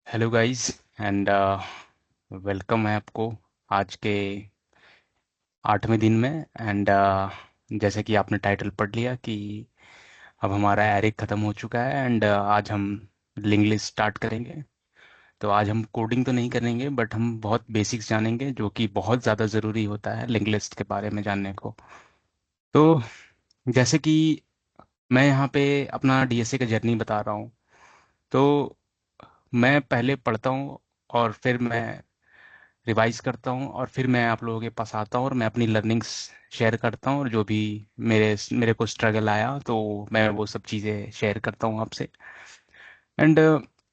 Hello guys and welcome है आपको आज के 8वें दिन में। एंड जैसे कि आपने टाइटल पढ़ लिया कि अब हमारा एरिक ख़त्म हो चुका है। एंड आज हम लिंक लिस्ट स्टार्ट करेंगे। तो आज हम कोडिंग तो नहीं करेंगे बट हम बहुत बेसिक्स जानेंगे जो कि बहुत ज़्यादा ज़रूरी होता है लिंक लिस्ट के बारे में जानने को। तो जैसे कि मैं यहाँ पे अपना डीएसए का जर्नी बता रहा हूँ। तो मैं पहले पढ़ता हूँ और फिर मैं रिवाइज करता हूँ और फिर मैं आप लोगों के पास आता हूँ और मैं अपनी लर्निंग्स शेयर करता हूँ और जो भी मेरे मेरे को स्ट्रगल आया तो मैं वो सब चीज़ें शेयर करता हूँ आपसे। एंड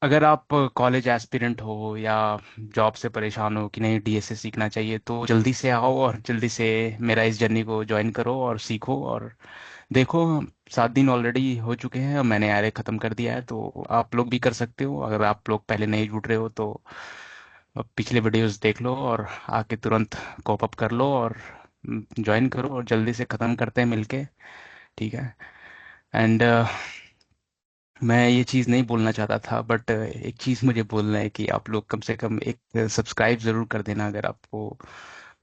अगर आप कॉलेज एस्पिरेंट हो या जॉब से परेशान हो कि नहीं डीएसए सीखना चाहिए तो जल्दी से आओ और जल्दी से मेरा इस जर्नी को ज्वाइन करो और सीखो और देखो। 7 दिन ऑलरेडी हो चुके हैं और मैंने एरे ख़त्म कर दिया है तो आप लोग भी कर सकते हो। अगर आप लोग पहले नहीं जुड़ रहे हो तो पिछले वीडियोस देख लो और आके तुरंत कॉप अप कर लो और ज्वाइन करो और जल्दी से ख़त्म करते हैं मिलके। ठीक है। एंड मैं ये चीज़ नहीं बोलना चाहता था बट एक चीज़ मुझे बोलना है कि आप लोग कम से कम एक सब्सक्राइब ज़रूर कर देना अगर आपको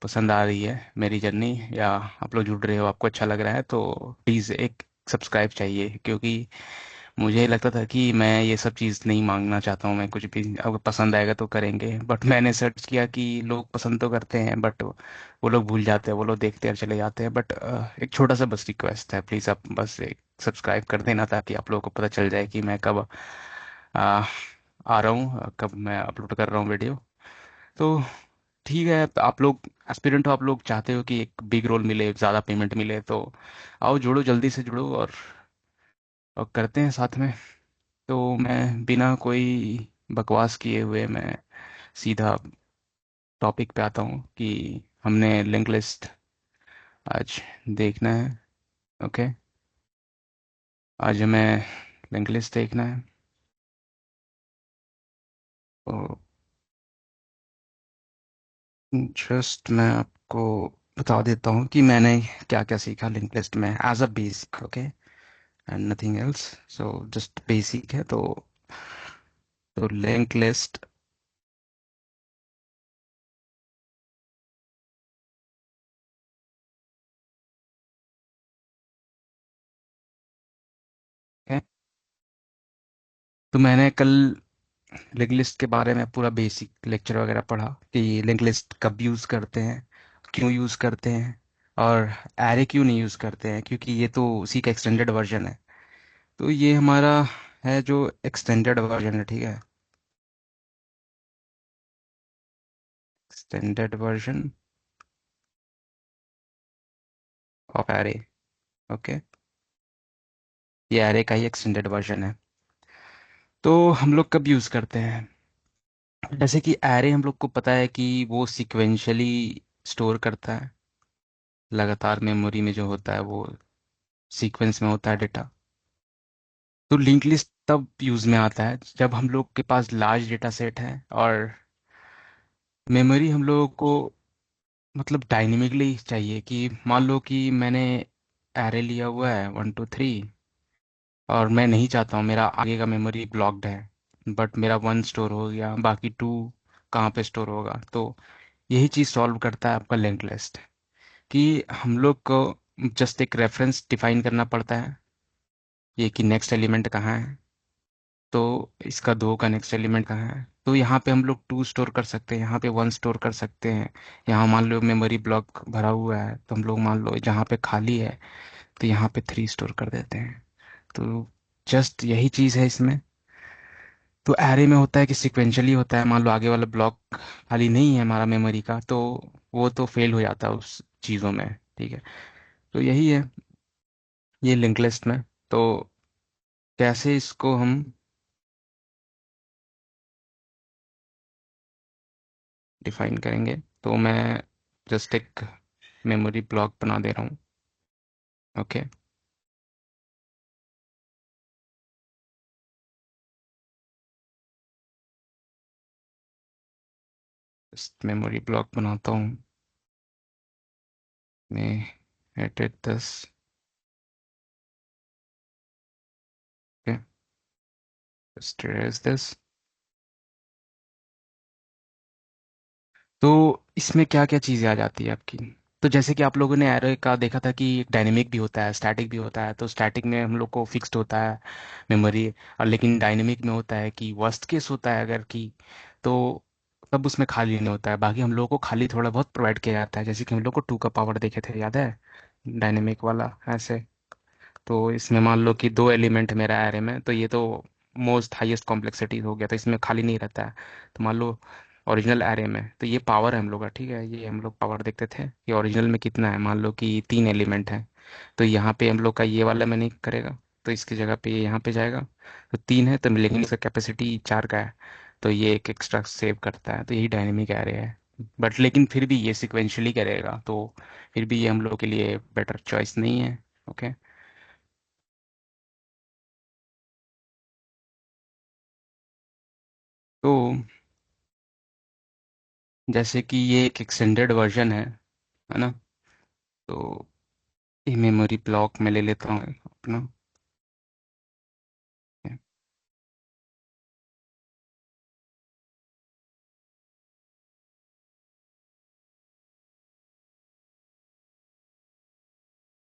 पसंद आ रही है मेरी जर्नी या आप लोग जुड़ रहे हो आपको अच्छा लग रहा है तो प्लीज़ एक सब्सक्राइब चाहिए। क्योंकि मुझे लगता था कि मैं ये सब चीज़ नहीं मांगना चाहता हूँ। मैं कुछ भी अगर पसंद आएगा तो करेंगे बट मैंने सर्च किया कि लोग पसंद तो करते हैं बट वो लोग भूल जाते हैं वो लोग देखते हैं और चले जाते हैं। बट एक छोटा सा बस रिक्वेस्ट है प्लीज़ आप बस एक सब्सक्राइब कर देना ताकि आप लोगों को पता चल जाए कि मैं कब आ, आ रहा हूँ कब मैं अपलोड कर रहा हूँ वीडियो। तो ठीक है आप लोग एस्पिरेंट हो आप लोग चाहते हो कि एक बिग रोल मिले ज़्यादा पेमेंट मिले तो आओ जुड़ो जल्दी से जुड़ो और करते हैं साथ में। तो मैं बिना कोई बकवास किए हुए मैं सीधा टॉपिक पे आता हूँ कि हमने लिंक लिस्ट आज देखना है। ओके। आज हमें लिंक लिस्ट देखना है। तो जस्ट मैं आपको बता देता हूँ कि मैंने क्या क्या सीखा लिंक लिस्ट में as a basic. Okay and nothing else. So just basic है। तो लिंक लिस्ट है। तो मैंने कल लिंक लिस्ट के बारे में पूरा बेसिक लेक्चर वगैरह पढ़ा कि लिंक लिस्ट कब यूज़ करते हैं क्यों यूज़ करते हैं और एरे क्यों नहीं यूज़ करते हैं क्योंकि ये तो उसी का एक्सटेंडेड वर्जन है। तो ये हमारा है जो एक्सटेंडेड वर्जन है। ठीक है। Extended version of array. Okay. ये एरे का ही एक्सटेंडेड वर्जन है। तो हम लोग कब यूज़ करते हैं जैसे कि एरे हम लोग को पता है कि वो सिक्वेंशली स्टोर करता है लगातार मेमोरी में जो होता है वो सीक्वेंस में होता है डेटा। तो लिंक लिस्ट तब यूज में आता है जब हम लोग के पास लार्ज डेटा सेट है और मेमोरी हम लोगों को मतलब डायनेमिकली चाहिए कि मान लो कि मैंने एरे लिया हुआ है 1 2 3 और मैं नहीं चाहता हूँ मेरा आगे का मेमोरी ब्लॉक्ड है बट मेरा 1 स्टोर हो गया बाकी 2 कहाँ पे स्टोर होगा। तो यही चीज़ सॉल्व करता है आपका लिंक लिस्ट कि हम लोग को जस्ट एक रेफरेंस डिफाइन करना पड़ता है ये कि नेक्स्ट एलिमेंट कहाँ है। तो इसका 2 का नेक्स्ट एलिमेंट कहाँ है। तो यहाँ पे हम लोग 2 स्टोर कर सकते हैं यहाँ पे 1 स्टोर कर सकते हैं। यहाँ मान लो मेमोरी ब्लॉक भरा हुआ है तो हम लोग मान लो जहाँ पे खाली है तो यहाँ पे 3 स्टोर कर देते हैं। तो जस्ट यही चीज़ है इसमें। तो एरे में होता है कि सिक्वेंशली होता है मान लो आगे वाला ब्लॉक खाली नहीं है हमारा मेमोरी का तो वो तो फेल हो जाता है उस चीज़ों में। ठीक है। तो यही है ये लिंक लिस्ट में। तो कैसे इसको हम डिफाइन करेंगे तो मैं जस्ट एक मेमोरी ब्लॉक बना दे रहा हूँ। ओके। जस्ट मेमोरी ब्लॉक बनाता हूँ मैं edit this. Okay just erase this. तो इसमें क्या क्या चीज़ें आ जाती है आपकी। तो जैसे कि आप लोगों ने एरो का देखा था कि एक डायनेमिक भी होता है, स्टैटिक भी होता है। तो स्टैटिक में हम लोग को फिक्स्ड होता है मेमोरी, और लेकिन डायनेमिक में होता है कि वर्स्ट केस होता है अगर कि, तो तब उसमें खाली नहीं होता है। बाकी हम लोग को खाली थोड़ा बहुत प्रोवाइड किया जाता है, जैसे कि हम लोग को 2 का पावर देखे थे, याद है, डायनेमिक वाला ऐसे। तो इसमें मान लो कि 2 एलिमेंट मेरा एरे में, तो ये तो मोस्ट हाईएस्ट कॉम्प्लेक्सिटी हो गया, तो इसमें खाली नहीं रहता है। तो मान लो ओरिजिनल एरे में, तो ये पावर है हम लोग का, ठीक है, ये हम लोग पावर देखते थे कि ओरिजिनल में कितना है। मान लो कि 3 एलिमेंट है, तो यहाँ पे हम लोग का ये वाला में नहीं करेगा, तो इसकी जगह पे ये यहाँ पे जाएगा। तो 3 है तो, लेकिन इसका कैपेसिटी 4 का है, तो ये एक एक्स्ट्रा सेव करता है। तो यही डायनेमिक एरे है। बट लेकिन फिर भी ये सिक्वेंशली करेगा, तो फिर भी ये हम लोग के लिए बेटर चॉइस नहीं है। ओके। तो जैसे कि ये एक एक्सटेंडेड वर्जन है ना। तो ये मेमोरी ब्लॉक में ले लेता हूँ अपना।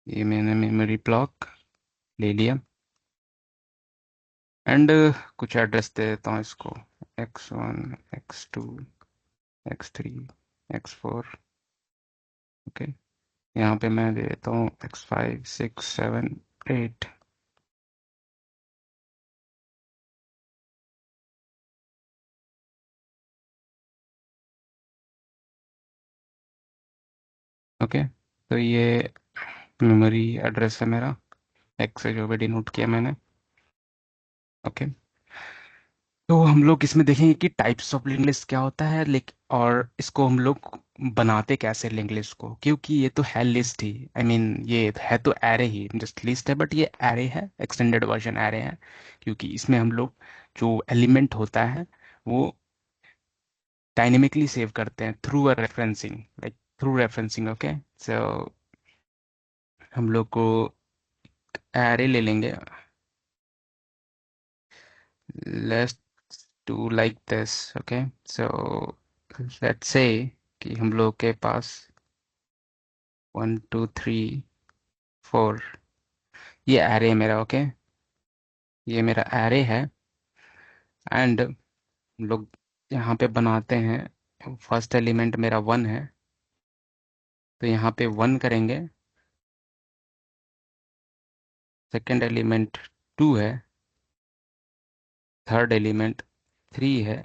ये मैंने मेमोरी ब्लॉक ले लिया। एंड कुछ एड्रेस दे देता हूँ इसको, x1, x2, x3, x4। Okay. यहाँ पे मैं दे देता हूँ x5, 6, 7, 8। ओके। तो ये मेमोरी एड्रेस है मेरा, एक्स से जो भी डिनोट किया मैंने। ओके। तो हम लोग इसमें देखेंगे कि टाइप्स ऑफ लिंक लिस्ट क्या होता है, लेकिन और इसको हम लोग बनाते कैसे लिंक लिस्ट को, क्योंकि ये तो है लिस्ट ही, आई मीन ये है तो एरे ही, जस्ट लिस्ट है बट ये एरे है, एक्सटेंडेड वर्जन एरे है। क्योंकि इसमें हम लोग जो एलिमेंट होता है वो डायनेमिकली सेव करते हैं through a referencing, like through referencing. Okay. So हम लोग को एरे ले लेंगे, let's do like this. Okay. So let's say कि हम लोग के पास 1, 2, 3, 4, ये एरे है मेरा। ओके। ये मेरा एरे है। एंड हम लोग यहाँ पे बनाते हैं, फर्स्ट एलिमेंट मेरा 1 है, तो यहाँ पे 1 करेंगे। सेकंड एलिमेंट 2 है, थर्ड एलिमेंट 3 है,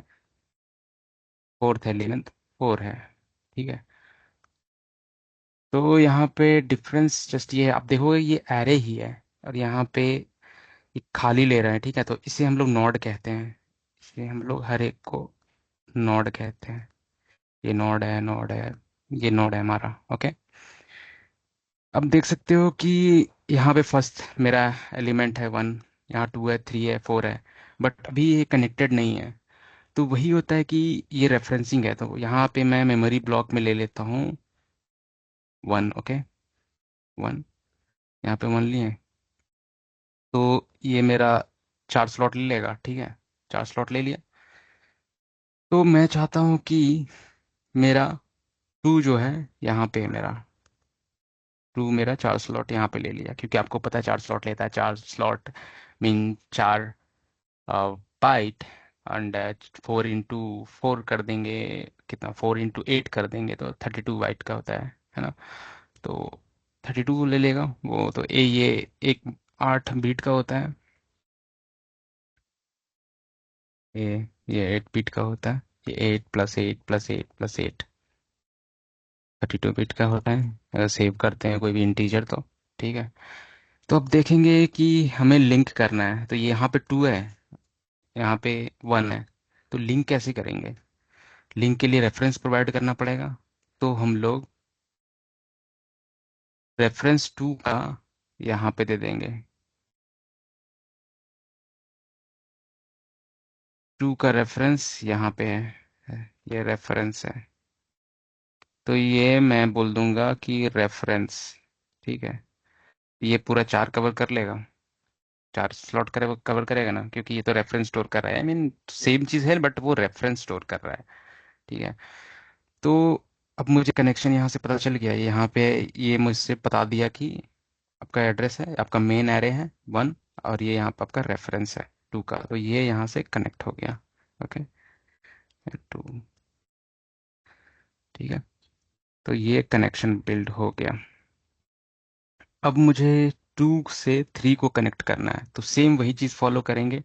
फोर्थ एलिमेंट 4 है। ठीक है। तो यहाँ पे डिफरेंस जस्ट ये है, आप देखोगे ये एरे ही है, और यहाँ पे एक खाली ले रहा है, ठीक है, तो इसे हम लोग नोड कहते हैं। इसे हम लोग हर एक को नोड कहते हैं। ये नोड है, नोड है, ये नोड है हमारा। ओके। अब देख सकते हो कि यहाँ पे फर्स्ट मेरा एलिमेंट है 1, यहाँ 2 है, 3 है, 4 है, बट अभी ये कनेक्टेड नहीं है। तो वही होता है कि ये रेफरेंसिंग है, तो यहाँ पे मैं मेमोरी ब्लॉक में ले लेता हूँ 1। ओके। 1, यहाँ पे 1 लिए, तो ये मेरा 4 स्लॉट ले लेगा, ठीक है, 4 स्लॉट ले लिया। तो मैं चाहता हूँ कि मेरा 2 जो है यहाँ पे मेरा 2 मेरा 4 स्लॉट यहाँ पे ले लिया, क्योंकि आपको पता है 4 स्लॉट लेता है, 4 slot mean 4 byte. And 4 into 4 कर देंगे, कितना, 4 इंटू 8 कर देंगे तो 32 बाइट का होता है ना। तो 32 ले लेगा वो, तो ये एक 8 बीट का होता है। ये 8 बीट का होता है। ये 8 + 8 + 8 + 8 32 बीट का होता है, अगर सेव करते हैं कोई भी इंटीजर तो। ठीक है। तो अब देखेंगे कि हमें लिंक करना है, तो ये यहाँ पे 2 है, यहाँ पे 1 है, तो लिंक कैसे करेंगे। लिंक के लिए रेफरेंस प्रोवाइड करना पड़ेगा। तो हम लोग रेफरेंस 2 का यहाँ पे दे देंगे। 2 का रेफरेंस यहाँ पे है, ये रेफरेंस है। तो ये मैं बोल दूंगा कि रेफरेंस, ठीक है, ये पूरा 4 कवर कर लेगा, 4 स्लॉट कवर करेगा ना, क्योंकि ये तो रेफरेंस स्टोर कर रहा है, आई मीन सेम चीज़ है बट वो रेफरेंस स्टोर कर रहा है। ठीक है। तो अब मुझे कनेक्शन यहाँ से पता चल गया, यहाँ पे ये मुझसे बता दिया कि आपका एड्रेस है, आपका मेन एरे है 1, और ये यहाँ पे आपका रेफरेंस है 2 का, तो ये यहाँ से कनेक्ट हो गया। ओके, 2, ठीक है। तो ये कनेक्शन बिल्ड हो गया। अब मुझे 2 से 3 को कनेक्ट करना है, तो सेम वही चीज़ फॉलो करेंगे।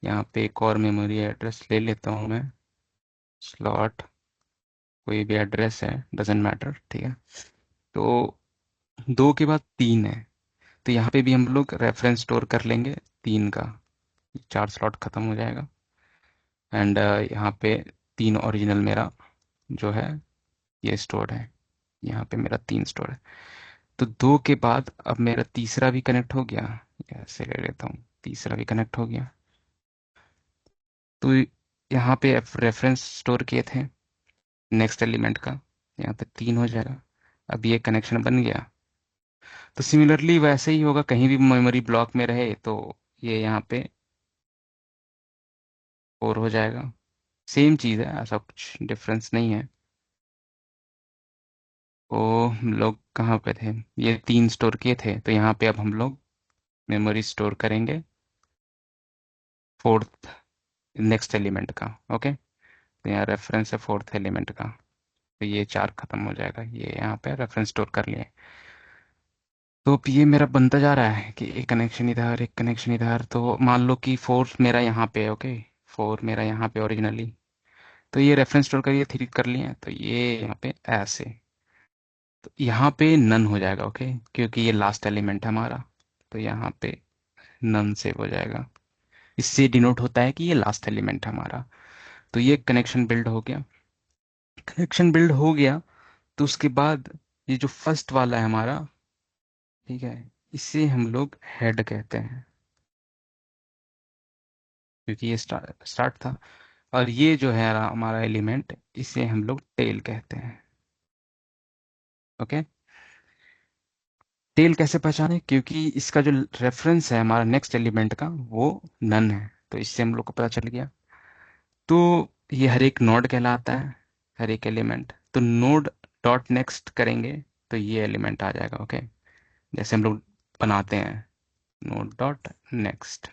यहाँ पे एक और मेमोरी एड्रेस ले लेता हूँ मैं, स्लॉट, कोई भी एड्रेस है, डजेंट मैटर, ठीक है। तो 2 के बाद 3 है, तो यहाँ पे भी हम लोग रेफरेंस स्टोर कर लेंगे 3 का, 4 स्लॉट खत्म हो जाएगा। एंड यहाँ पे 3 ओरिजिनल मेरा जो है ये स्टोर है, यहाँ पे मेरा 3 स्टोर है। तो 2 के बाद अब मेरा तीसरा भी कनेक्ट हो गया, ऐसे ले लेता हूँ, तीसरा भी कनेक्ट हो गया। तो यहाँ पे रेफरेंस स्टोर किए थे नेक्स्ट एलिमेंट का, यहाँ पे 3 हो जाएगा। अब ये कनेक्शन बन गया। तो सिमिलरली वैसे ही होगा, कहीं भी मेमोरी ब्लॉक में रहे तो ये यहाँ पे 4 हो जाएगा। सेम चीज़ है, ऐसा कुछ डिफरेंस नहीं है। तो हम लोग कहाँ पे थे, ये 3 स्टोर किए थे, तो यहाँ पे अब हम लोग मेमोरी स्टोर करेंगे फोर्थ, नेक्स्ट एलिमेंट का। ओके, तो यहाँ रेफरेंस है फोर्थ एलिमेंट का, तो ये 4 खत्म हो जाएगा, ये यहाँ पे रेफरेंस स्टोर कर लिए। तो अब ये मेरा बनता जा रहा है कि एक कनेक्शन इधर, एक कनेक्शन इधर। तो मान लो कि 4 मेरा यहाँ पे है, ओके, 4 मेरा यहाँ पे ओरिजिनली, तो ये रेफरेंस स्टोर करिए 3 कर लिए हैं, तो ये यहाँ पे ऐसे, तो यहाँ पे नन हो जाएगा। ओके, क्योंकि ये लास्ट एलिमेंट है हमारा, तो यहाँ पे नन सेव हो जाएगा। इससे डिनोट होता है कि ये लास्ट एलिमेंट है हमारा। तो ये कनेक्शन बिल्ड हो गया। कनेक्शन बिल्ड हो गया, तो उसके बाद ये जो फर्स्ट वाला है हमारा, ठीक है, इसे हम लोग हेड कहते हैं, क्योंकि ये स्टार्ट था। और ये जो है हमारा एलिमेंट, इसे हम लोग टेल कहते हैं। ओके, टेल कैसे पहचाने, क्योंकि इसका जो रेफरेंस है हमारा नेक्स्ट एलिमेंट का वो नन है, तो इससे हम लोग को पता चल गया। तो ये हर एक नोड कहलाता है, हर एक एलिमेंट। तो नोड डॉट नेक्स्ट करेंगे तो ये एलिमेंट आ जाएगा। ओके, जैसे हम लोग बनाते हैं नोड डॉट नेक्स्ट।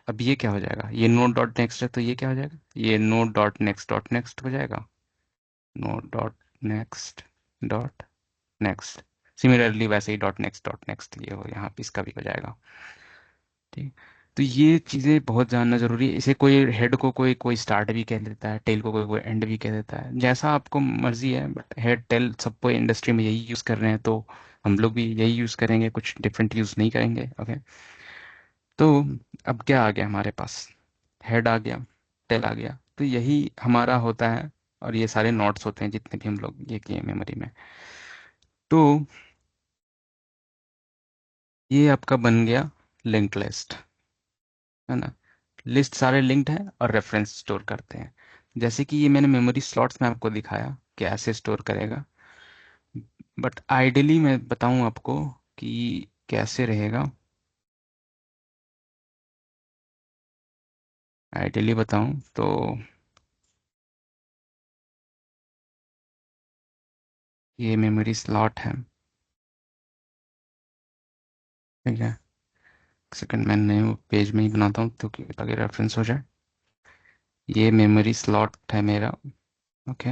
अब ये क्या हो जाएगा, ये नोड डॉट नेक्स्ट है, तो ये क्या हो जाएगा, ये नोड डॉट नेक्स्ट हो जाएगा, node dot next dot next. Similarly वैसे ही डॉट नेक्स्ट ये हो, यहाँ पे इसका भी हो जाएगा। ठीक, तो ये चीज़ें बहुत जानना जरूरी है। इसे कोई हेड को कोई कोई स्टार्ट भी कह देता है, टेल को कोई कोई एंड भी कह देता है, जैसा आपको मर्जी है, बट हेड टेल सबको इंडस्ट्री में यही यूज़ कर रहे हैं, तो हम लोग भी यही यूज़ करेंगे, कुछ डिफरेंट यूज़ नहीं करेंगे। ओके, तो अब क्या आ गया हमारे पास, हेड आ गया, टेल आ गया, तो यही हमारा होता है। और ये सारे नोट्स होते हैं जितने भी हम लोग ये किए मेमोरी में। तो ये आपका बन गया लिंक्ड लिस्ट, है ना। लिस्ट सारे लिंक्ड हैं और रेफरेंस स्टोर करते हैं, जैसे कि ये मैंने मेमोरी स्लॉट्स में आपको दिखाया कि ऐसे स्टोर करेगा। बट आइडियली मैं बताऊं आपको कि कैसे रहेगा, आइडियली बताऊं तो ये मेमोरी स्लॉट है, ठीक है। सेकंड मैं नए पेज में ही बनाता हूँ तो कि ताकि रेफरेंस हो जाए। ये मेमोरी स्लॉट है मेरा। ओके,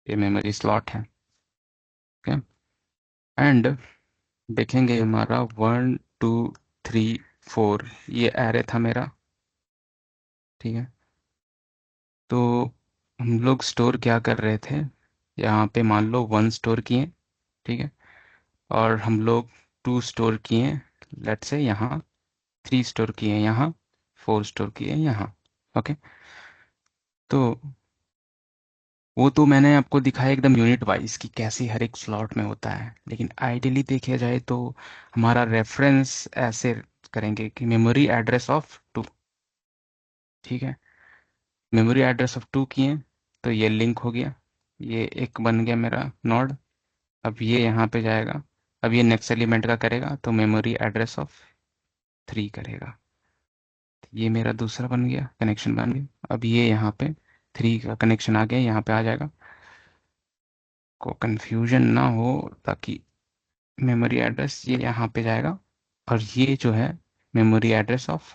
ये मेमोरी स्लॉट है। ओके, एंड देखेंगे हमारा 1 2 3 4, ये एरे था मेरा, ठीक है। तो हम लोग स्टोर क्या कर रहे थे, यहाँ पे मान लो 1 स्टोर किए, ठीक है, और हम लोग 2 स्टोर किए, लेट से यहाँ 3 स्टोर किए, यहाँ 4 स्टोर किए, यहाँ। ओके, तो वो तो मैंने आपको दिखाया एकदम यूनिट वाइज कि कैसे हर एक स्लॉट में होता है, लेकिन आइडियली देखा जाए तो हमारा रेफरेंस ऐसे करेंगे कि मेमोरी एड्रेस ऑफ 2, ठीक है, मेमोरी एड्रेस ऑफ 2 किए, तो ये लिंक हो गया, ये एक बन गया मेरा नोड। अब ये यहाँ पे जाएगा, अब ये नेक्स्ट एलिमेंट का करेगा, तो मेमोरी एड्रेस ऑफ 3 करेगा। ये मेरा दूसरा बन गया, कनेक्शन बन गया। अब ये यहाँ पे 3 का कनेक्शन आ गया, यहाँ पे आ जाएगा। को कंफ्यूजन ना हो, ताकि मेमोरी एड्रेस ये यहाँ पे जाएगा, और ये जो है मेमोरी एड्रेस ऑफ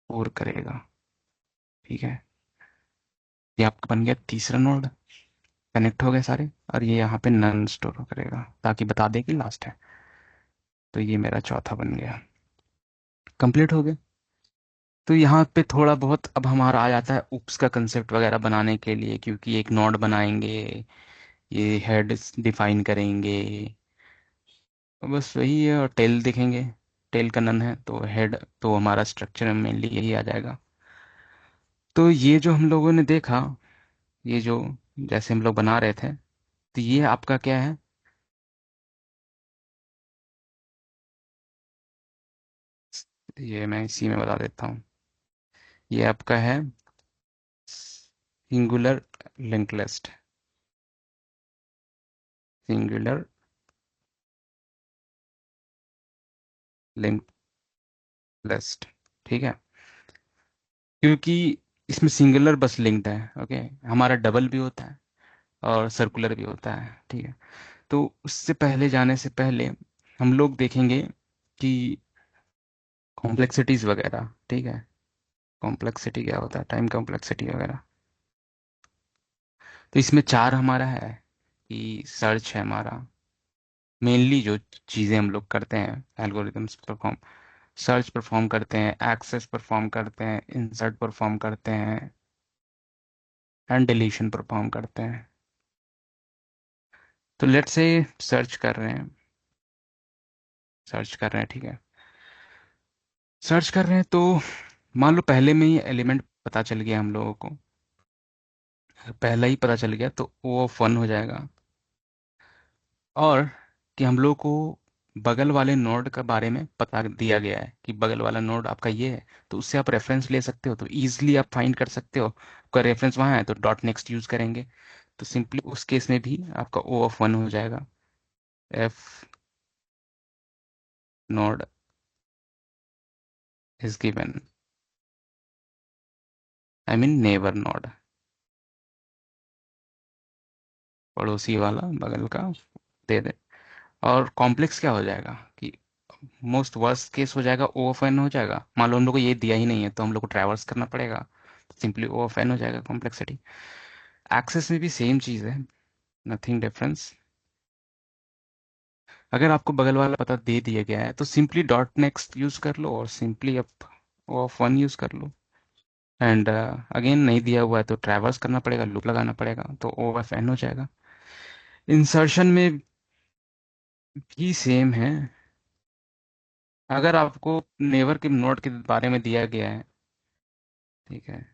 4 करेगा। ठीक है, ये आपका बन गया तीसरा नोड। कनेक्ट हो गए सारे, और ये यहाँ पे नन स्टोर करेगा ताकि बता दे कि लास्ट है। तो ये मेरा चौथा बन गया, कंप्लीट हो गया। तो यहाँ पे थोड़ा बहुत अब हमारा आ जाता है उप्स का कंसेप्ट वगैरह बनाने के लिए, क्योंकि एक नोड बनाएंगे, ये हेड डिफाइन करेंगे, तो बस वही है। और टेल देखेंगे, टेल का नन है तो हेड, तो हमारा स्ट्रक्चर में मेनली यही आ जाएगा। तो ये जो हम लोगों ने देखा, ये जो जैसे हम लोग बना रहे थे, तो ये आपका क्या है? ये मैं इसी में बता देता हूँ। ये आपका है singular link list. Singular link list, ठीक है। क्योंकि इसमें सिंगुलर बस लिंक्ड है, ओके। हमारा डबल भी होता है और सर्कुलर भी होता है, ठीक है। तो उससे पहले जाने से पहले हम लोग देखेंगे कि कॉम्प्लेक्सिटीज वगैरह, ठीक है। कॉम्प्लेक्सिटी क्या होता है, टाइम कॉम्प्लेक्सिटी वगैरह। तो इसमें 4 हमारा है कि सर्च है हमारा, मेनली जो चीज़ें हम लोग करते हैं एल्गोरिदम्स परफॉर्म, सर्च परफॉर्म करते हैं, एक्सेस परफॉर्म करते हैं, इंसर्ट परफॉर्म करते हैं, एंड डिलीशन परफॉर्म करते हैं। तो लेट्स से सर्च कर रहे हैं, सर्च कर रहे हैं, ठीक है। सर्च कर रहे हैं तो मान लो पहले में ही एलिमेंट पता चल गया हम लोगों को, पहला ही पता चल गया तो वो फन हो जाएगा। और कि हम लोग को बगल वाले नोड के बारे में पता दिया गया है कि बगल वाला नोड आपका ये है, तो उससे आप रेफरेंस ले सकते हो, तो इजीली आप फाइंड कर सकते हो। आपका रेफरेंस वहाँ है तो डॉट नेक्स्ट यूज करेंगे, तो सिंपली उस केस में भी आपका ओ ऑफ 1 हो जाएगा। F node is given, I mean neighbour node, पड़ोसी वाला बगल का दे दे। और कॉम्प्लेक्स क्या हो जाएगा कि मोस्ट वर्स्ट केस हो जाएगा, ओ ऑफ एन हो जाएगा। मान लो हम लोग को ये दिया ही नहीं है तो हम लोग को ट्रैवर्स करना पड़ेगा, सिंपली ओ ऑफ एन हो जाएगा कॉम्प्लेक्सिटी। एक्सेस में भी सेम चीज़ है, नथिंग डिफरेंस। अगर आपको बगल वाला पता दे दिया गया है तो सिंपली डॉट नेक्स्ट यूज कर लो, और सिंपली आप ओ ऑफ वन यूज कर लो। एंड अगेन नहीं दिया हुआ है तो ट्रैवर्स करना पड़ेगा, लूप लगाना पड़ेगा, तो ओ ऑफ एन हो जाएगा। इंसर्शन में भी सेम है। अगर आपको नेवर के नोड के बारे में दिया गया है, ठीक है,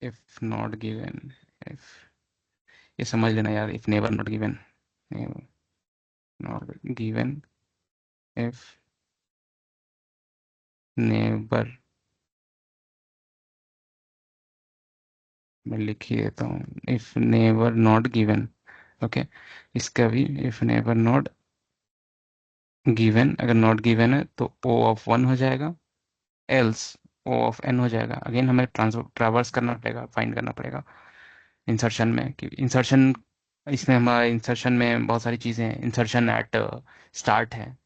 इफ नॉट गिवन, इफ, ये समझ लेना यार, if never not given, never not given, if neighbour, मैं लिख ही देता हूँ, if never not given, okay. इसका भी इफ नेवर नॉट गिवन, अगर नॉट गिवन है तो ओ ऑफ 1 हो जाएगा, एल्स ओ ऑफ एन हो जाएगा। अगेन हमें ट्रावर्स करना पड़ेगा, फाइंड करना पड़ेगा इंसर्शन में, कि इंसर्शन, इसमें हमारा इंसर्शन में बहुत सारी चीज़ें हैं। इंसर्शन एट स्टार्ट है,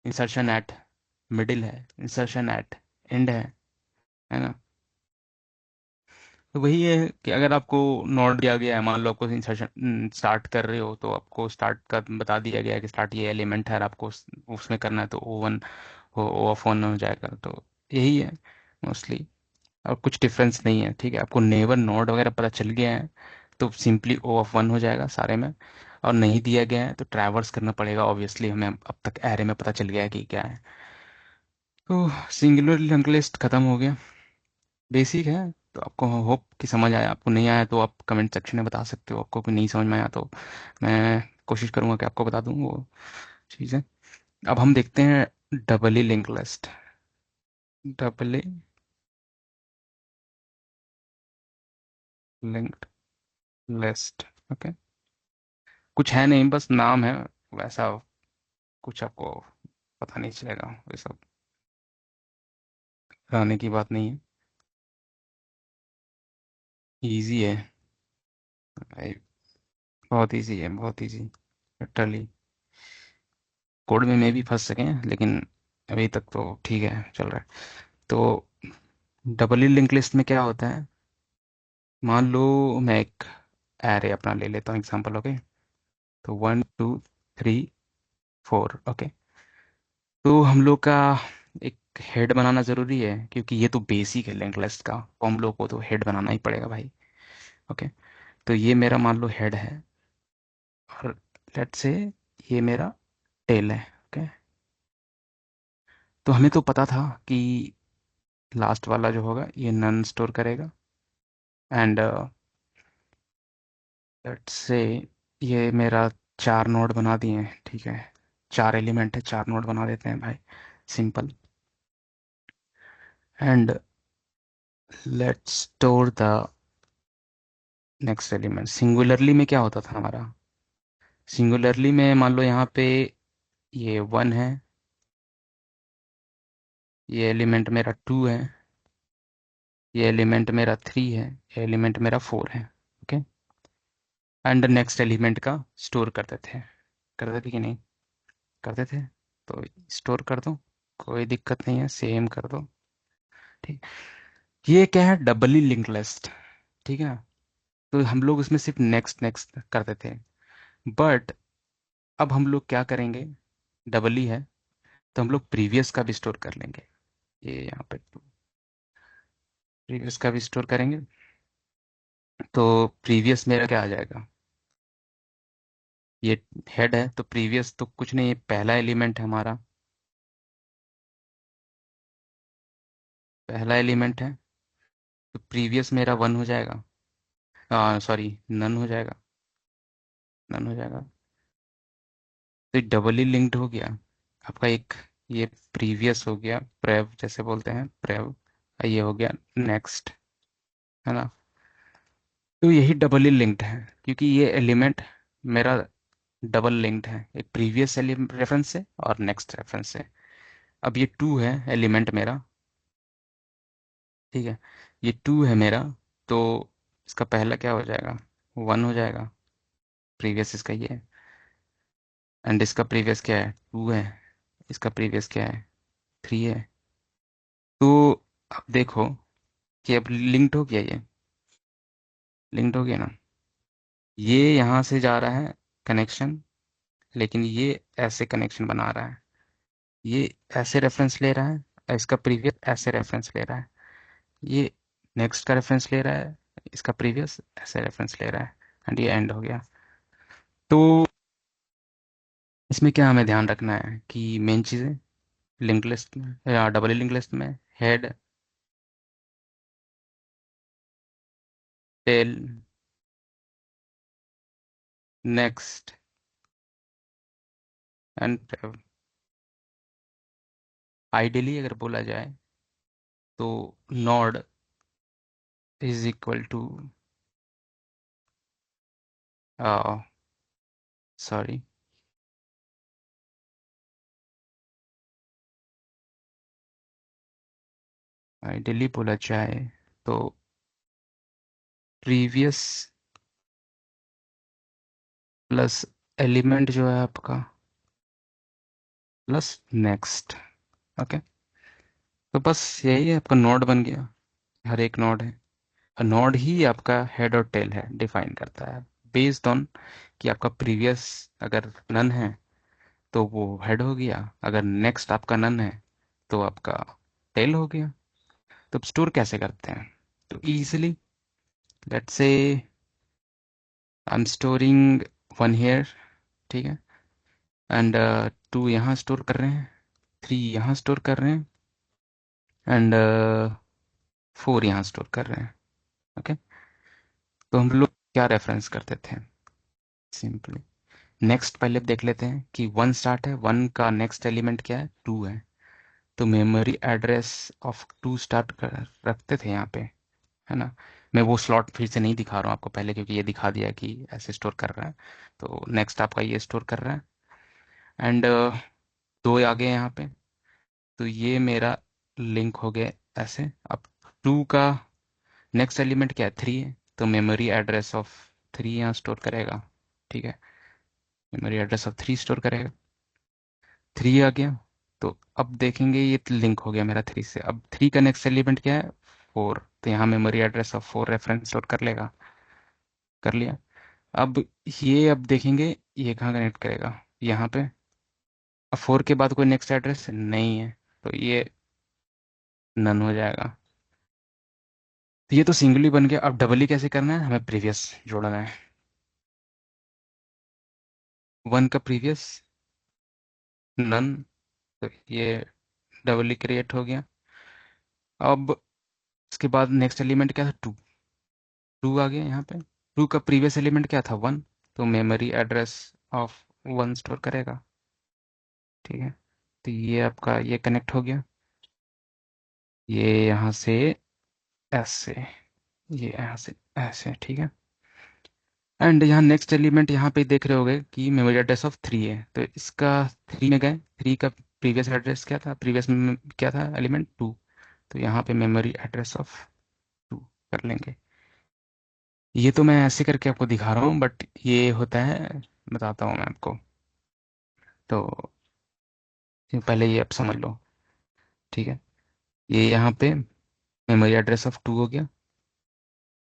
इंसर्शन एट मिडिल है, इंसर्शन एट एंड है ना। तो वही है कि अगर आपको नोड दिया गया है, मान लो आपको इंसर्शन स्टार्ट कर रहे हो, तो आपको स्टार्ट का बता दिया गया है कि स्टार्ट ये एलिमेंट है, और आपको उसमें करना है, तो ओ वन हो, ओ ऑफ वन हो जाएगा। तो यही है मोस्टली, और कुछ डिफरेंस नहीं है, ठीक है। आपको नेबर नोड वगैरह पता चल गया है तो सिंपली ओ ऑफ 1 हो जाएगा सारे में। और नहीं दिया गया है तो ट्रैवर्स करना पड़ेगा, ऑब्वियसली हमें अब तक एरे में पता चल गया है कि क्या है। तो सिंगुलर लिंक लिस्ट खत्म हो गया, बेसिक है। तो आपको होप कि समझ आया। आपको नहीं आया तो आप कमेंट सेक्शन में बता सकते हो, आपको भी नहीं समझ में आया तो मैं कोशिश करूंगा कि आपको बता दूं वो चीज़ें। अब हम देखते हैं doubly link list. Doubly linked list, okay. कुछ है नहीं, बस नाम है, वैसा कुछ आपको पता नहीं चलेगा ये सब। घबराने की बात नहीं है। इजी है भाई। बहुत इजी है, बहुत इजी। लिटरली। कोड में भी फंस सके हैं, लेकिन अभी तक तो ठीक है, चल रहा है। तो डबली लिंक लिस्ट में क्या होता है? मान लो मैं एक एरे अपना ले लेता हूँ एग्जांपल, ओके। तो 1 2 3 4, ओके। तो हम लोग का एक हेड बनाना जरूरी है, क्योंकि ये तो बेसिक है लिंक लिस्ट का, तो हम लोग को तो हेड बनाना ही पड़ेगा भाई। ओके। तो ये मेरा मान लो हेड है, और लेट्स से ये मेरा टेल है, ओके। तो हमें तो पता था कि लास्ट वाला जो होगा ये नन स्टोर करेगा, एंड लेट्स से ये मेरा 4 नोड बना दिए हैं, ठीक है। 4 एलिमेंट है, 4 नोड बना देते हैं भाई, simple. And let's store the next element. Singularly में क्या होता था हमारा? सिंगुलरली में मान लो यहाँ पे ये 1 है, ये एलिमेंट मेरा 2 है, ये एलिमेंट मेरा 3 है, ये एलिमेंट मेरा 4 है, ओके। एंड नेक्स्ट एलिमेंट का स्टोर करते थे कि नहीं? करते थे। तो स्टोर कर दो, कोई दिक्कत नहीं है, सेम कर दो, ठीक। ये क्या है? डबली लिंक लिस्ट, ठीक है। तो हम लोग इसमें सिर्फ नेक्स्ट नेक्स्ट करते थे, बट अब हम लोग क्या करेंगे? डबली है, तो हम लोग प्रीवियस का भी स्टोर कर लेंगे। ये यहाँ पे प्रीवियस का भी स्टोर करेंगे। तो प्रीवियस मेरा क्या आ जाएगा? ये हेड है, तो प्रीवियस तो कुछ नहीं, ये पहला एलिमेंट है हमारा, पहला एलिमेंट है। तो प्रीवियस मेरा 1 हो जाएगा, सॉरी, नन हो जाएगा, नन हो जाएगा। तो डबली लिंक्ड हो गया आपका एक। ये प्रीवियस हो गया, प्रेव जैसे बोलते हैं, प्रेव। ये हो गया नेक्स्ट, है ना। तो यही डबली लिंक्ड है, क्योंकि ये एलिमेंट मेरा डबल लिंक्ड है, एक प्रीवियस रेफरेंस से और नेक्स्ट रेफरेंस से। अब ये 2 है एलिमेंट मेरा, ठीक है। ये 2 है मेरा, तो इसका पहला क्या हो जाएगा? 1 हो जाएगा, प्रीवियस इसका ये है। एंड इसका प्रीवियस क्या है? 2 है। इसका प्रीवियस क्या है? 3 है। तो अब देखो कि अब लिंक्ड हो गया, ये लिंक्ड हो गया ना। ये यहाँ से जा रहा है कनेक्शन, लेकिन ये ऐसे कनेक्शन बना रहा है। ये ऐसे रेफरेंस ले रहा है, और इसका प्रीवियस ऐसे रेफरेंस ले रहा है। ये नेक्स्ट का रेफरेंस ले रहा है, इसका प्रीवियस ऐसे रेफरेंस ले रहा है, एंड ये एंड हो गया। तो इसमें क्या हमें ध्यान रखना है कि मेन चीज़ें लिंक लिस्ट में या डबल लिंक लिस्ट में, head, tail, next, and ideally अगर बोला जाए तो node is equal to, sorry, ideally बोला जाए तो प्रीवियस प्लस एलिमेंट जो है आपका, प्लस नेक्स्ट, ओके। तो बस यही है, आपका नोड बन गया। हर एक नोड है, नोड ही आपका हेड और टेल है, डिफाइन करता है बेस्ड ऑन कि आपका प्रीवियस अगर नन है तो वो हेड हो गया, अगर नेक्स्ट आपका नन है तो आपका टेल हो गया। तो स्टोर कैसे करते हैं? तो easily, let's say I am storing 1 here, ठीक है। एंड 2 यहाँ स्टोर कर रहे हैं, 3 यहाँ स्टोर कर रहे हैं, एंड 4 यहाँ स्टोर कर रहे हैं, ओके। तो हम लोग क्या रेफरेंस करते थे? सिंपली नेक्स्ट पहले देख लेते हैं कि 1 स्टार्ट है, 1 का नेक्स्ट एलिमेंट क्या है? 2 है। तो मेमोरी एड्रेस ऑफ 2 स्टार्ट कर रखते थे यहाँ पे, है ना। मैं वो स्लॉट फिर से नहीं दिखा रहा हूँ आपको पहले, क्योंकि ये दिखा दिया कि ऐसे स्टोर कर रहा है। तो नेक्स्ट आपका ये स्टोर कर रहा है, एंड 2 आ गए यहाँ पे। तो ये मेरा लिंक हो गया ऐसे। अब टू का नेक्स्ट एलिमेंट क्या है, थ्री है, तो मेमोरी एड्रेस ऑफ थ्री यहाँ स्टोर करेगा। ठीक है, memory address of three store करेगा। थ्री आ गया, तो अब देखेंगे ये लिंक हो गया मेरा थ्री से। अब थ्री का नेक्स्ट एलिमेंट क्या है, फोर, तो यहाँ memory address of four reference store कर लेगा। कर लिया। अब ये अब देखेंगे ये कहाँ कनेक्ट करेगा, यहाँ पे। अब फोर के बाद कोई नेक्स्ट एड्रेस नहीं है, तो ये नन हो जाएगा। तो ये तो सिंगली बन गया। अब डबली कैसे करना है, हमें प्रीवियस जोड़ना है। वन का प्रीवियस नन, तो ये डबली क्रिएट हो गया। अब इसके बाद नेक्स्ट एलिमेंट क्या था, टू। टू आ गया यहाँ पे। टू का प्रीवियस एलिमेंट क्या था, वन, तो memory address of one store करेगा। ठीक है, तो ये आपका ये कनेक्ट हो गया। ये यहाँ से ऐसे, ये यहाँ से ऐसे। ठीक है, एंड यहाँ नेक्स्ट एलिमेंट यहाँ पे देख रहे होगे कि मेमोरी एड्रेस ऑफ थ्री है, तो इसका थ्री में गए। थ्री का प्रीवियस एड्रेस क्या था, प्रीवियस में क्या था एलिमेंट, टू, तो यहाँ पे मेमोरी एड्रेस ऑफ टू कर लेंगे। ये तो मैं ऐसे करके आपको दिखा रहा हूँ, बट ये होता है, बताता हूँ मैं आपको। तो ये पहले ये आप समझ लो। ठीक है, ये यहाँ पे मेमोरी एड्रेस ऑफ टू हो गया।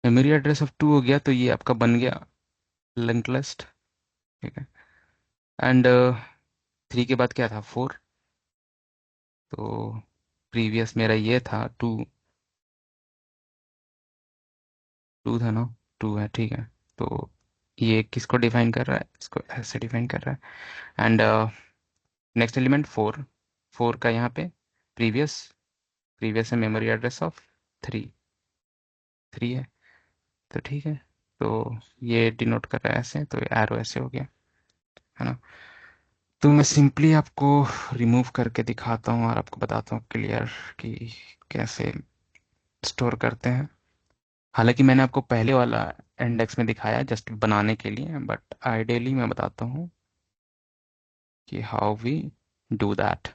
मेमोरी एड्रेस ऑफ टू हो गया, तो ये आपका बन गया लिंक लिस्ट। ठीक है, एंड थ्री के बाद क्या था, फोर, तो प्रीवियस मेरा ये था टू। टू था ना, टू है। ठीक है, तो ये किसको डिफाइन कर रहा है, इसको ऐसे डिफाइन कर रहा है। And next element four. Four का यहाँ पे प्रीवियस, प्रीवियस है memory address of three. Three है, तो ठीक है, तो ये डिनोट कर रहा है ऐसे, तो एरो ऐसे हो गया, है ना। तो मैं सिंपली आपको रिमूव करके दिखाता हूँ और आपको बताता हूँ क्लियर कि कैसे स्टोर करते हैं। हालांकि मैंने आपको पहले वाला इंडेक्स में दिखाया जस्ट बनाने के लिए, बट आइडियली मैं बताता हूँ कि how we do that.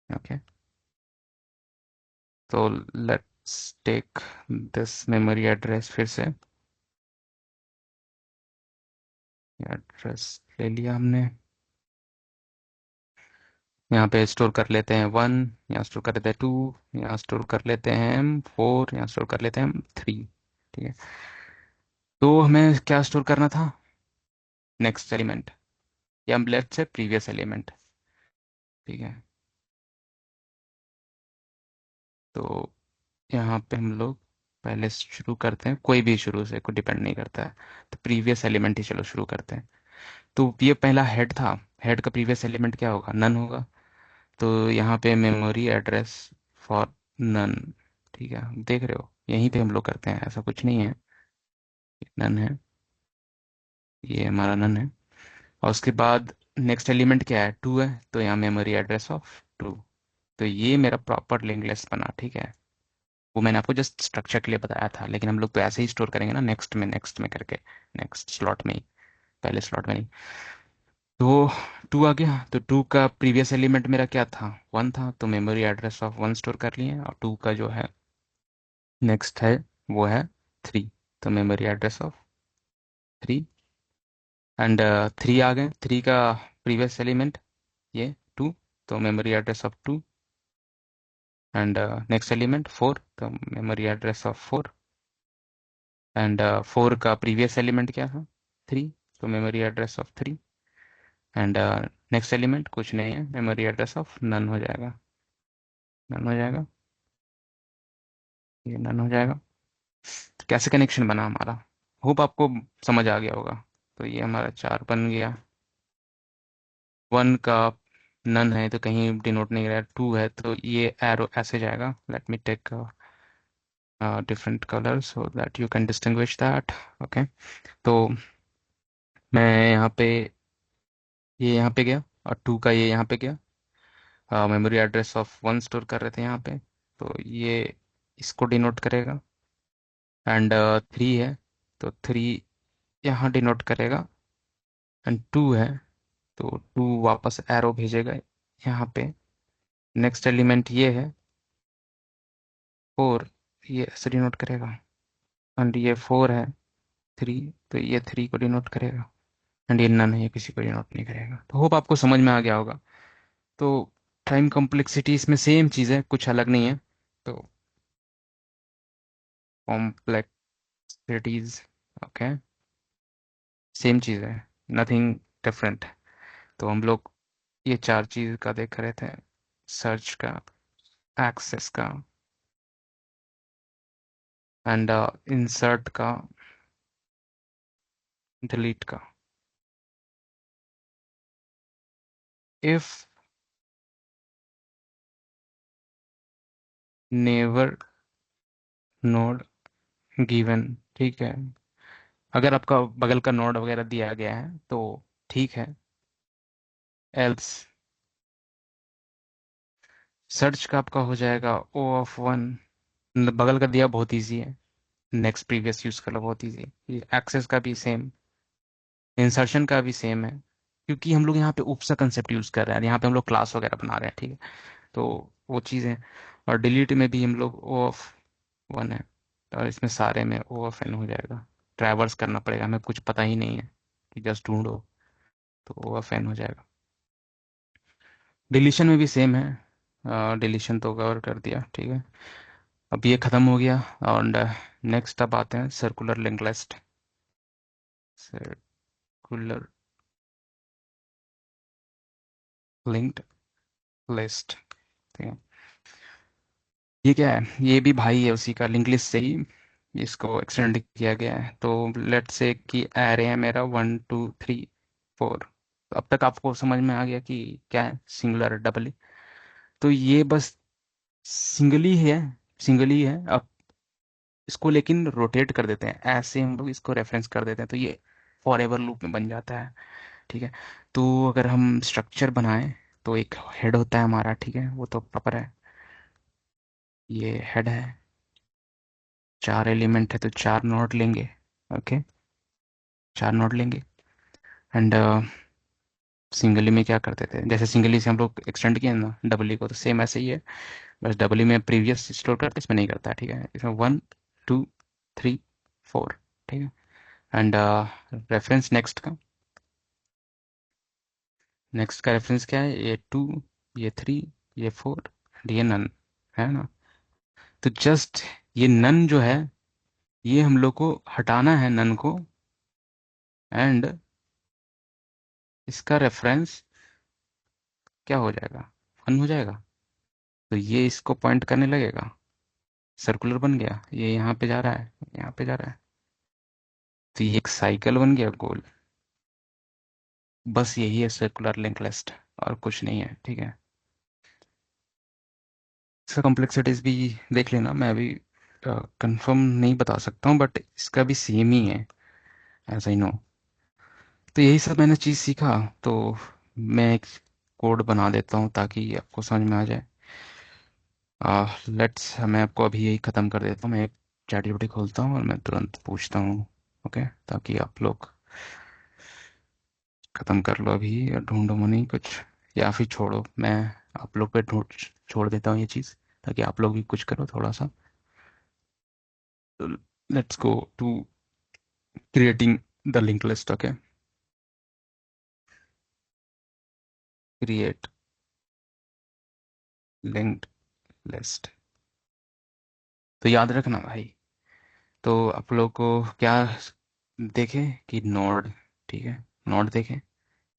Okay, तो let's take this memory address फिर से। एड्रेस ले लिया हमने, यहाँ पे स्टोर कर लेते हैं वन, यहाँ स्टोर कर लेते हैं टू, यहाँ स्टोर कर लेते हैं फोर, यहाँ स्टोर कर लेते हैं थ्री। ठीक है, तो हमें क्या स्टोर करना था, नेक्स्ट एलिमेंट, या हम लेफ्ट से प्रीवियस एलिमेंट। ठीक है, तो यहाँ पे हम लोग पहले शुरू करते हैं, कोई भी शुरू से कोई डिपेंड नहीं करता है, तो प्रीवियस एलिमेंट ही चलो शुरू करते हैं। तो ये पहला हेड था, हेड का प्रीवियस एलिमेंट क्या होगा, नन होगा, तो यहाँ पे मेमोरी एड्रेस फॉर नन। ठीक है, देख रहे हो यहीं पे हम लोग करते हैं, ऐसा कुछ नहीं है। नन है, ये हमारा नन है। और उसके बाद नेक्स्ट एलिमेंट क्या है, टू है, तो यहाँ मेमोरी एड्रेस ऑफ टू। तो ये मेरा प्रॉपर लिंक लिस्ट बना। ठीक है, वो मैंने आपको जस्ट स्ट्रक्चर के लिए बताया था, लेकिन हम लोग तो ऐसे ही स्टोर करेंगे ना, नेक्स्ट में करके, नेक्स्ट स्लॉट में ही, पहले स्लॉट में नहीं। तो टू आ गया, तो टू का प्रीवियस एलिमेंट मेरा क्या था, वन था, तो memory address of one store कर लिए। और टू का जो है नेक्स्ट है वो है थ्री, तो memory address of three. And three आ गए, थ्री का प्रीवियस एलिमेंट ये टू, तो memory address of two. And next element four, तो memory address of four. And four का प्रीवियस एलिमेंट क्या था, थ्री, तो memory address of three. And next element कुछ नहीं है, मेमोरी एड्रेस ऑफ नन हो जाएगा। नन हो जाएगा, ये नन हो जाएगा। तो कैसे कनेक्शन बना हमारा, होप आपको समझ आ गया होगा। तो ये हमारा चार बन गया। वन का नन है, तो कहीं डिनोट नहीं रहा, टू है, तो ये एरो ऐसे जाएगा। Let me take different colour so that you can distinguish that. Okay, तो मैं यहाँ पे, ये यहाँ पे गया, और टू का ये यहाँ पे गया। Memory address of one store कर रहे थे यहाँ पे, तो ये इसको डिनोट करेगा। एंड थ्री है, तो थ्री यहाँ डिनोट करेगा। एंड टू है, तो टू वापस एरो भेजेगा यहाँ पे। नेक्स्ट एलिमेंट ये है, 4, ये ऐसे डिनोट करेगा। एंड ये 4 है, 3, तो ये 3 को डिनोट करेगा। एंड ये नन है, ये किसी को डिनोट नहीं करेगा। तो होप आपको समझ में आ गया होगा। तो टाइम कॉम्प्लेक्सिटी इसमें सेम चीज़ है, कुछ अलग नहीं है। तो कॉम्प्लेक्सिटीज, ओके, सेम चीज़ है, नथिंग डिफरेंट। तो हम लोग ये चार चीज़ का देख रहे थे: सर्च का, एक्सेस का, एंड इंसर्ट का, डिलीट का। इफ नेवर नोड गिवन, ठीक है, अगर आपका बगल का नोड वगैरह दिया गया है तो ठीक है। एल्स सर्च का आपका हो जाएगा ओ ऑफ वन, बगल का दिया बहुत इजी है, नेक्स्ट प्रीवियस यूज कर लो, बहुत इजी। एक्सेस का भी सेम, इंसर्शन का भी सेम है, क्योंकि हम लोग यहाँ पे उपसा कंसेप्ट यूज कर रहे हैं, यहाँ पे हम लोग क्लास वगैरह बना रहे हैं, ठीक है। तो वो चीज़ें, और डिलीट में भी हम लोग ओ ऑफ वन है, और इसमें सारे में ओ ऑफ एन हो जाएगा। ट्रैवर्स करना पड़ेगा, हमें कुछ पता ही नहीं है कि जस्ट ढूंढो, तो ओ ऑफ एन हो जाएगा। डिलीशन में भी सेम है, डिलीशन तो कवर कर दिया, ठीक है। अब ये खत्म हो गया। और नेक्स्ट अब आते हैं circular link list. Circular linked list, ठीक है। ये क्या है? ये भी भाई है उसी का, लिंक लिस्ट से ही इसको एक्सटेंड किया गया है। तो लेट्स से कि एरे है मेरा 1 2 3 4। तो अब तक आपको समझ में आ गया कि क्या है सिंगुलर डबल। तो ये बस सिंगल ही है, सिंगल ही है। अब इसको लेकिन रोटेट कर देते हैं, ऐसे हम लोग इसको रेफरेंस कर देते हैं, तो ये फॉर एवर लूप में बन जाता है, ठीक है। तो अगर हम स्ट्रक्चर बनाएं तो एक हेड होता है हमारा, ठीक है, वो तो प्रॉपर है, ये हेड है। 4 एलिमेंट है तो 4 नोड लेंगे, ओके, 4 नोड लेंगे। एंड सिंगली में क्या करते थे, जैसे सिंगली से हम लोग एक्सटेंड किए ना डबली को, तो सेम ऐसे ही है, बस डबली में प्रीवियस स्टोर करते, इसमें नहीं करता, ठीक है। इसमें 1 2 3 4, ठीक है। एंड रेफरेंस नेक्स्ट का, नेक्स्ट का रेफरेंस क्या है? ये 2, ये 3, ये 4, ये नन, है ना। तो जस्ट ये नन जो है, ये हम लोग को हटाना है नन को, एंड इसका रेफरेंस क्या हो जाएगा? 1 हो जाएगा। तो ये इसको पॉइंट करने लगेगा, सर्कुलर बन गया, ये यहाँ पे जा रहा है, यहाँ पे जा रहा है, तो ये एक साइकिल बन गया गोल। बस यही है सर्कुलर लिंक लिस्ट, और कुछ नहीं है, ठीक है। इसका कॉम्प्लेक्सिटीज भी देख लेना, मैं अभी कंफर्म नहीं बता सकता हूँ, बट इसका भी सेम ही है, ऐसा ही नो। तो यही सब मैंने चीज़ सीखा। तो मैं एक कोड बना देता हूँ ताकि आपको समझ में आ जाए। लेट्स, मैं आपको अभी यही ख़त्म कर देता हूँ। मैं एक चैट खोलता हूँ और मैं तुरंत पूछता हूँ, ओके, ताकि आप लोग ख़त्म कर लो अभी, और ढूंढो मनी कुछ, या फिर छोड़ो, मैं आप लोग पे ढूंढ छोड़ देता हूँ ये चीज़, ताकि आप लोग भी कुछ करो थोड़ा सा। Let's go to creating the link list, okay. Create linked list. तो याद रखना भाई, तो आप लोग को क्या देखे कि नोड, ठीक है, नोड देखे,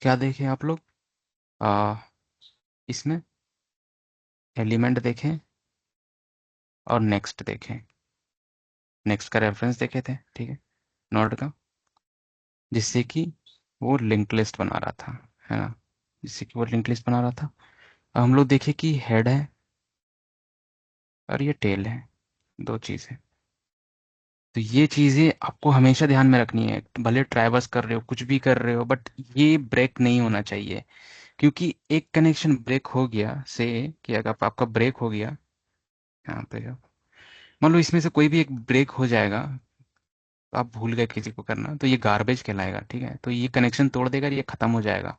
क्या देखे आप लोग? आ, इसमें एलिमेंट देखें और नेक्स्ट देखें, नेक्स्ट का रेफरेंस देखे थे, ठीक है, नोड का, जिससे कि वो लिंक लिस्ट बना रहा था, है ना, जिससे कि वो लिंक लिस्ट बना रहा था। अब हम लोग देखे कि हेड है और ये टेल है, दो चीज़ें। तो ये चीज़ें आपको हमेशा ध्यान में रखनी है, भले ट्रैवर्स कर रहे हो, कुछ भी कर रहे हो, बट ये ब्रेक नहीं होना चाहिए। क्योंकि एक कनेक्शन ब्रेक हो गया से, कि अगर आपका ब्रेक हो गया यहाँ पे, मान लो इसमें से कोई भी एक ब्रेक हो जाएगा, तो आप भूल गए किसी को करना, तो ये गार्बेज कहलाएगा, ठीक है। तो ये कनेक्शन तोड़ देगा, ये खत्म हो जाएगा।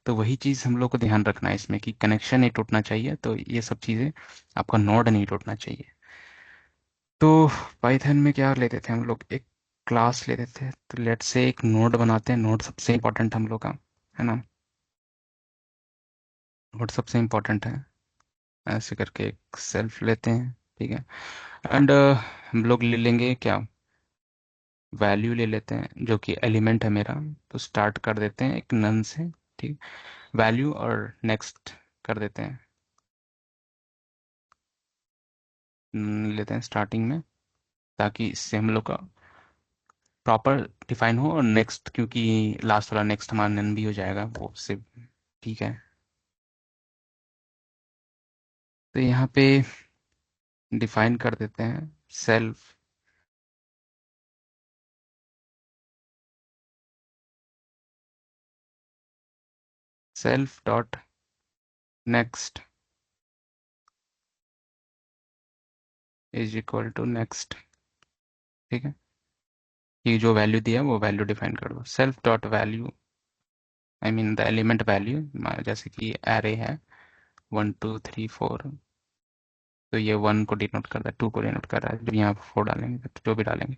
तो वही चीज़ हम लोग को ध्यान रखना है इसमें, कि कनेक्शन नहीं टूटना चाहिए, तो ये सब चीज़ें, आपका नोड नहीं टूटना चाहिए। तो पाइथन में क्या लेते थे हम लोग, एक क्लास लेते थे। तो लेट्स से एक नोड बनाते हैं, नोड सबसे इंपॉर्टेंट हम लोग का, है ना। नोड सबसे इंपॉर्टेंट है। ऐसे करके एक सेल्फ लेते हैं, ठीक है। एंड हम लोग ले लेंगे क्या, वैल्यू ले लेते हैं जो कि एलिमेंट है मेरा। तो स्टार्ट कर देते हैं एक नन से, ठीक। वैल्यू और नेक्स्ट कर देते हैं, लेते हैं स्टार्टिंग में, ताकि इससे हम लोग का प्रॉपर डिफाइन हो। और नेक्स्ट, क्योंकि लास्ट वाला नेक्स्ट हमारा नन भी हो जाएगा वो से, ठीक है। तो यहाँ पे डिफाइन कर देते हैं self, self dot next is equal to next, ठीक है। ये जो वैल्यू दिया वो वैल्यू डिफाइन कर दो, self dot value, I mean the element value. जैसे कि एरे है 1 2 3 4, तो ये 1 को डिनोट कर रहा है, 2 को डिनोट कर रहा है। जब यहाँ 4 डालेंगे तो जो भी डालेंगे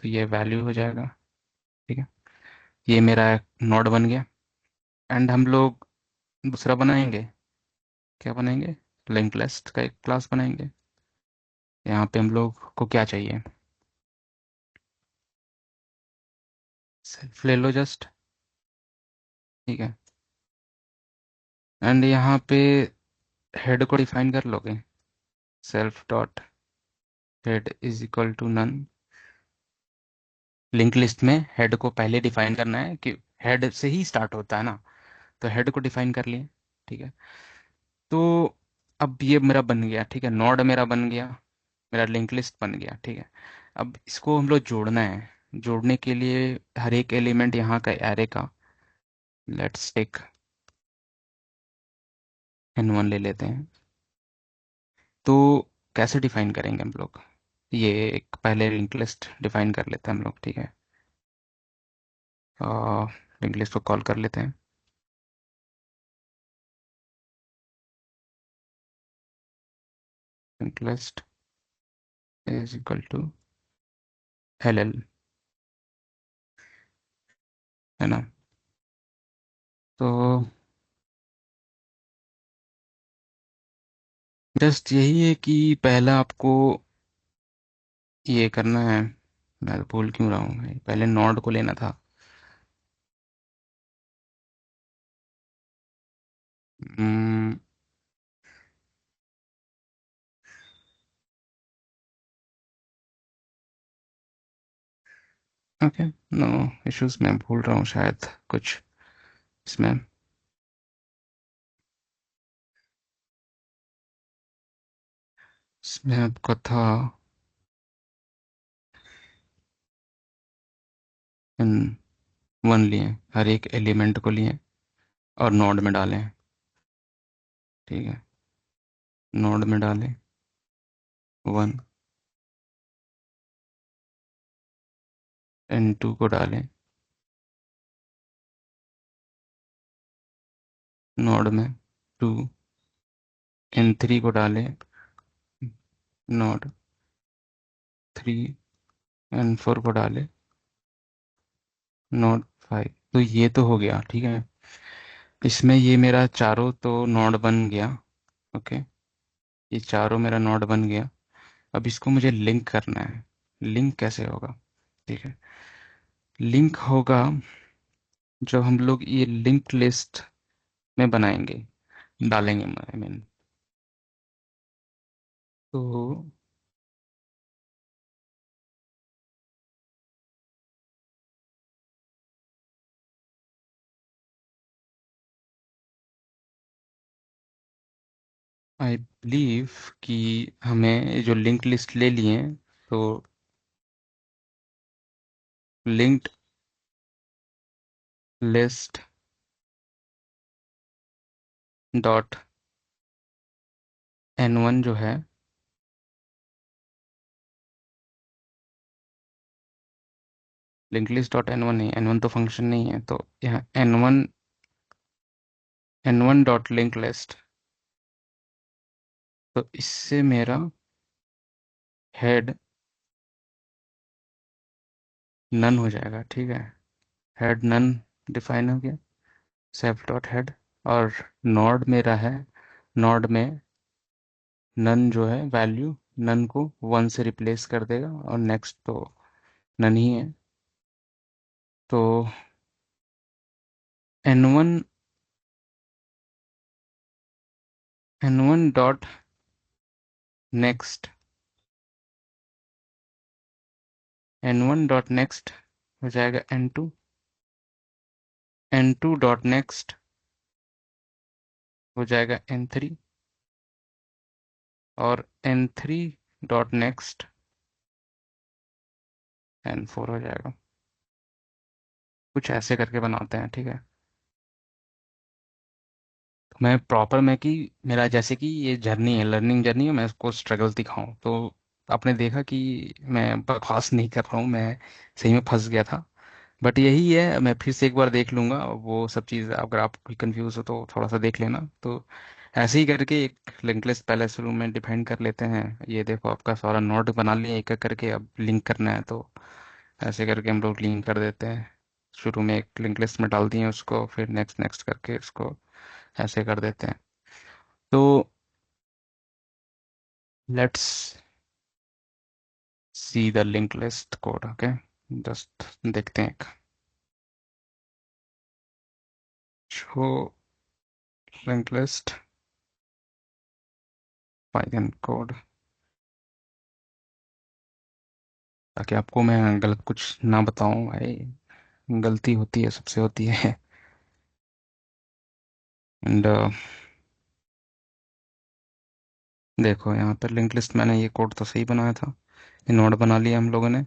तो ये वैल्यू हो जाएगा, ठीक है। ये मेरा नोड बन गया। एंड हम लोग दूसरा बनाएंगे, क्या बनाएंगे, लिंक लिस्ट का एक क्लास बनाएंगे। यहाँ पे हम लोग को क्या चाहिए, सेल्फ ले लो जस्ट, ठीक है। एंड यहाँ पे हेड को डिफाइन कर लोगे, self dot head is equal to none. Link list में हेड को पहले डिफाइन करना है, कि हेड से ही स्टार्ट होता है ना। तो हेड को डिफाइन कर लिए, ठीक है। तो अब ये मेरा बन गया, ठीक है, नोड मेरा बन गया, मेरा लिंक लिस्ट बन गया, ठीक है। अब इसको हम लोग जोड़ना है। जोड़ने के लिए हर एक एलिमेंट यहाँ का एरे का, लेट्स टेक n1 ले लेते हैं। तो कैसे डिफाइन करेंगे हम लोग, ये एक पहले लिंक लिस्ट डिफाइन कर लेते हैं हम लोग, ठीक है। लिंक लिस्ट को कॉल कर लेते हैं, link list is equal to ll, है ना। तो जस्ट यही है कि पहला आपको ये करना है। मैं तो भूल क्यों रहा हूँ भाई, पहले नोड को लेना था। ओके, नो इश्यूज, मैं भूल रहा हूँ शायद कुछ इसमें। इसमें आपका था इन वन लिए, हर एक एलिमेंट को लिए और नोड में डालें, ठीक है। नोड में डालें 1, n2 को डालें नोड में 2, n3 को डालें नोड 3, n4 को डालें नोड 5। तो ये तो हो गया, ठीक है। इसमें ये मेरा चारों तो नोड बन गया, ओके। ये चारों मेरा नोड बन गया। अब इसको मुझे लिंक करना है। लिंक कैसे होगा, ठीक है। लिंक होगा जब हम लोग ये लिंक लिस्ट में बनाएंगे, डालेंगे, आई मीन। तो आई बिलीव कि हमें जो लिंक लिस्ट ले लिए, तो लिंक्ड लिस्ट डॉट n1 जो है, लिंक लिस्ट डॉट n1 नहीं, n1 तो फंक्शन नहीं है, तो यहाँ n1 डॉट लिंक लिस्ट। तो इससे मेरा हेड नन हो जाएगा, ठीक है। हेड नन डिफाइन हो गया, सेल्फ डॉट हेड। और नोड मेरा है, नोड में नन जो है वैल्यू, नन को वन से रिप्लेस कर देगा, और नेक्स्ट तो नन ही है। तो n1, n1 dot next, n1 dot next हो जाएगा n2, n2 डॉट नेक्स्ट हो जाएगा n3, और n3 डॉट नेक्स्ट n4 हो जाएगा। कुछ ऐसे करके बनाते हैं, ठीक है। तो मैं प्रॉपर, मैं कि मेरा जैसे कि ये जर्नी है, लर्निंग जर्नी है, मैं उसको स्ट्रगल दिखाऊं तो आपने देखा कि मैं बकवास नहीं कर रहा हूँ, मैं सही में फंस गया था। बट यही है, मैं फिर से एक बार देख लूंगा वो सब चीज़, अगर आप कोई कंफ्यूज हो तो थोड़ा सा देख लेना। तो ऐसे ही करके एक लिंक लिस्ट पहले शुरू में डिफाइन कर लेते हैं। ये देखो आपका सारा नोड बना लिया एक एक करके, अब लिंक करना है तो ऐसे करके हम लोग लिंक कर देते हैं। शुरू में एक लिंक लिस्ट में डाल दिए उसको, फिर नेक्स्ट नेक्स्ट करके उसको ऐसे कर देते हैं। तो let's see the link list code, okay. Just देखते हैं एक, show link list Python code, ताकि आपको मैं गलत कुछ ना बताऊं भाई। गलती होती है, सबसे होती है। एंड देखो यहाँ पर लिंक लिस्ट, मैंने ये कोड तो सही बनाया था, ये नोड बना लिया हम लोगों ने।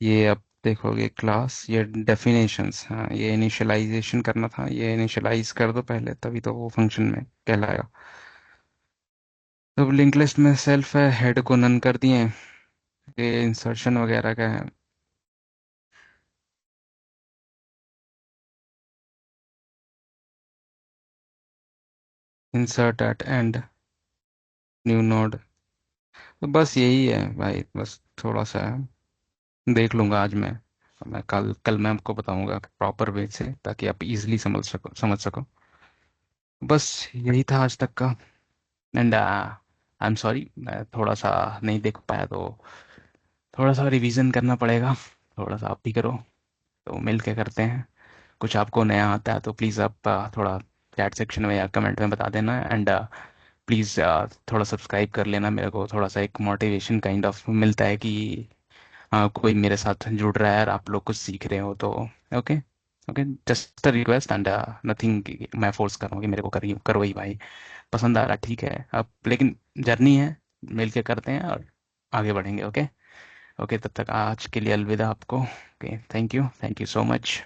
ये अब देखोगे क्लास, ये डेफिनेशंस, हाँ ये इनिशियलाइजेशन करना था, ये इनिशियलाइज कर दो पहले, तभी तो वो फंक्शन में कहलाएगा। तो लिंक लिस्ट में सेल्फ है, हेड को नन कर दिए, ये इंसर्शन वगैरह का है। Insert at end new node. तो बस यही है भाई, बस थोड़ा सा है। देख लूंगा आज मैं कल कल मैं आपको बताऊंगा प्रॉपर वे से, ताकि आप इजीली समझ सको। बस यही था आज तक का। एंड आई एम सॉरी, मैं थोड़ा सा नहीं देख पाया, तो थोड़ा सा रिवीजन करना पड़ेगा। थोड़ा सा आप भी करो, तो मिल के करते हैं। कुछ आपको नया आता है तो प्लीज़ आप थोड़ा चैट सेक्शन में या कमेंट में बता देना। एंड प्लीज़ थोड़ा सब्सक्राइब कर लेना, मेरे को थोड़ा सा एक मोटिवेशन काइंड ऑफ मिलता है कि कोई मेरे साथ जुड़ रहा है और आप लोग कुछ सीख रहे हो तो। Okay, okay, just a request, and nothing मैं फोर्स कर रहा हूँ कि मेरे को करिए, करो ही भाई। पसंद आ रहा ठीक है अब, लेकिन जर्नी है, मिल के करते हैं और आगे बढ़ेंगे। ओके, ओके, तब तक आज के लिए अलविदा आपको। Okay, thank you so much.